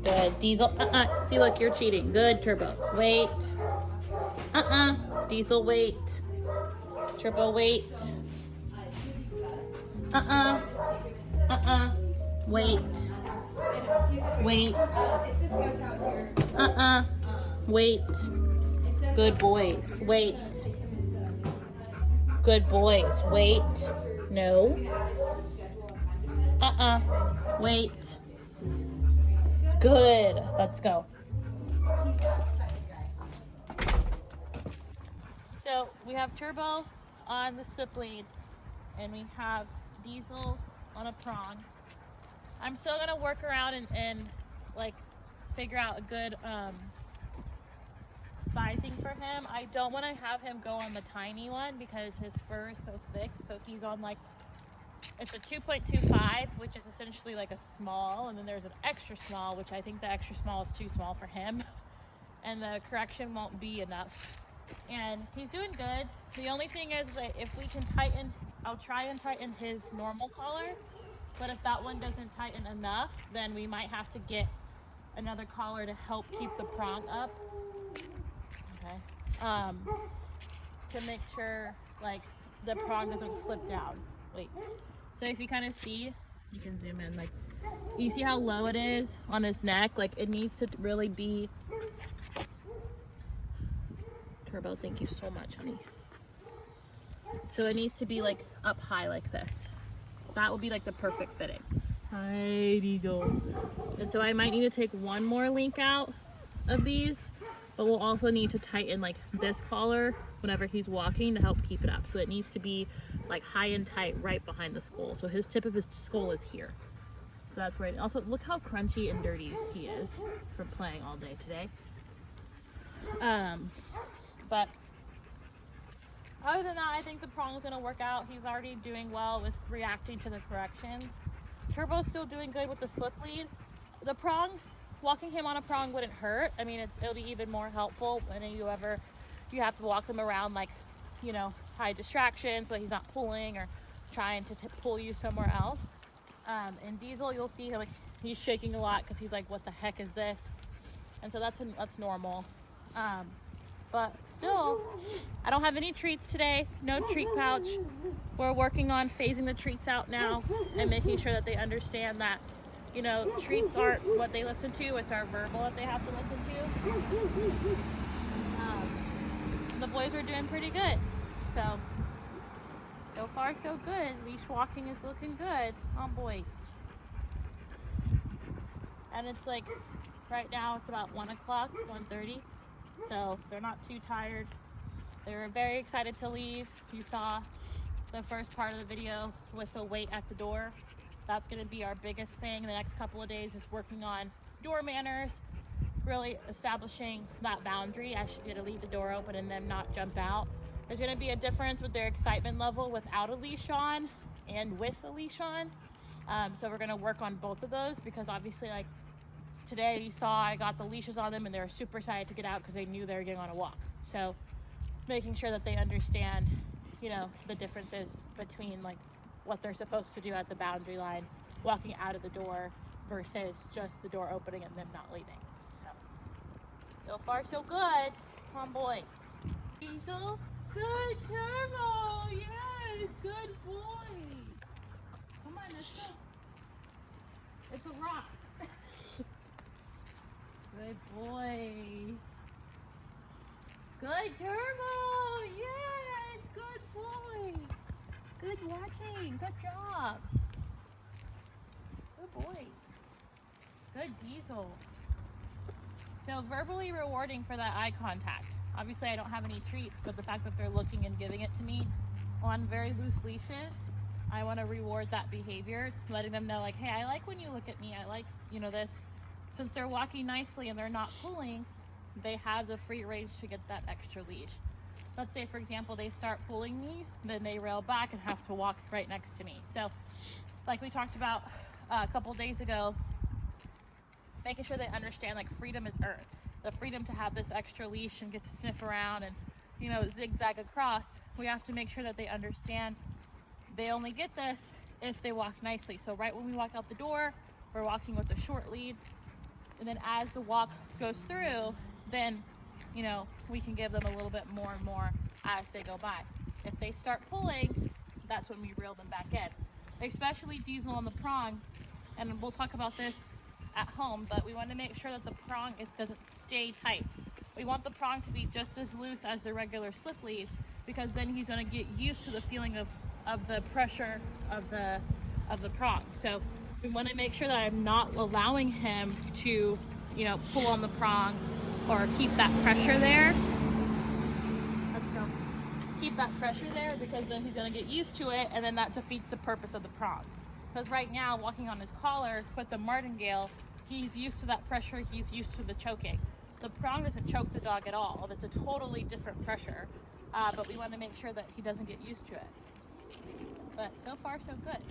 Good. Diesel. See, look, you're cheating. Good, Turbo. Wait. Diesel, wait. Turbo, wait. Wait. Wait. Wait. Good boys. Wait. Good boys. Wait. No. Wait. Good. Let's go. So we have Turbo on the slip lead and we have Diesel on a prong. I'm still gonna work around and like figure out a good sizing for him. I don't want to have him go on the tiny one because his fur is so thick. So he's on like, it's a 2.25, which is essentially like a small, and then there's an extra small, which I think the extra small is too small for him, and the correction won't be enough. And he's doing good. The only thing is that if we can tighten, I'll try and tighten his normal collar, but if that one doesn't tighten enough, then we might have to get another collar to help keep the prong up. Okay. To make sure like the prong doesn't slip down. Wait. So if you kind of see, you can zoom in, like you see how low it is on his neck? Like it needs to really be. Turbo, thank you so much, honey. So it needs to be like up high like this. That will be like the perfect fitting. Hi, Diesel. And so I might need to take one more link out of these, but we'll also need to tighten like this collar whenever he's walking to help keep it up. So it needs to be like high and tight right behind the skull. So his tip of his skull is here. So that's right. Also, look how crunchy and dirty he is from playing all day today. But other than that, I think the prong is going to work out. He's already doing well with reacting to the corrections. Turbo's still doing good with the slip lead. The prong, walking him on a prong wouldn't hurt. I mean, it'll be even more helpful when you have to walk them around, like, you know, high distraction so he's not pulling or trying to pull you somewhere else. And Diesel, you'll see like he's shaking a lot because he's like, what the heck is this? And so that's normal. But still, I don't have any treats today. No treat pouch. We're working on phasing the treats out now and making sure that they understand that, you know, treats aren't what they listen to. It's our verbal that they have to listen to. The boys are doing pretty good. So far so good. Leash walking is looking good on boys. And it's like, right now it's about 1 o'clock, 1:30. So they're not too tired. They were very excited to leave. You saw the first part of the video with the wait at the door. That's going to be our biggest thing the next couple of days, is working on door manners, really establishing that boundary. I should get to leave the door open and them not jump out. There's going to be a difference with their excitement level without a leash on and with a leash on. So we're going to work on both of those, because obviously, like, today you saw I got the leashes on them and they were super excited to get out because they knew they were going on a walk. So making sure that they understand, you know, the differences between like what they're supposed to do at the boundary line, walking out of the door versus just the door opening and them not leaving. So far so good. Come on, boys. Diesel, good. Turbo, yes, good boy. Come on, let's go. It's a rock. Good boy. Good Turbo. Yes, good boy. Good watching. Good job. Good boy. Good Diesel. So verbally rewarding for that eye contact. Obviously I don't have any treats, but the fact that they're looking and giving it to me on very loose leashes, I want to reward that behavior, letting them know like, hey, I like when you look at me. I like, you know, this. Since they're walking nicely and they're not pulling, they have the free range to get that extra leash. Let's say, for example, they start pulling me, then they rail back and have to walk right next to me. So like we talked about a couple days ago, making sure they understand like freedom is earned. The freedom to have this extra leash and get to sniff around and, you know, zigzag across. We have to make sure that they understand they only get this if they walk nicely. So right when we walk out the door, we're walking with a short lead. And then as the walk goes through, then, you know, we can give them a little bit more and more as they go by. If they start pulling, that's when we reel them back in. Especially Diesel on the prong, and we'll talk about this at home, but we want to make sure that the prong doesn't stay tight. We want the prong to be just as loose as the regular slip lead, because then he's going to get used to the feeling of the pressure of the prong. So we want to make sure that I'm not allowing him to, you know, pull on the prong or keep that pressure there. Let's go. Keep that pressure there, because then he's going to get used to it, and then that defeats the purpose of the prong. Because right now, walking on his collar with the martingale, he's used to that pressure, he's used to the choking. The prong doesn't choke the dog at all. It's a totally different pressure, but we want to make sure that he doesn't get used to it. But so far, so good.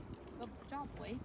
Good job, boys.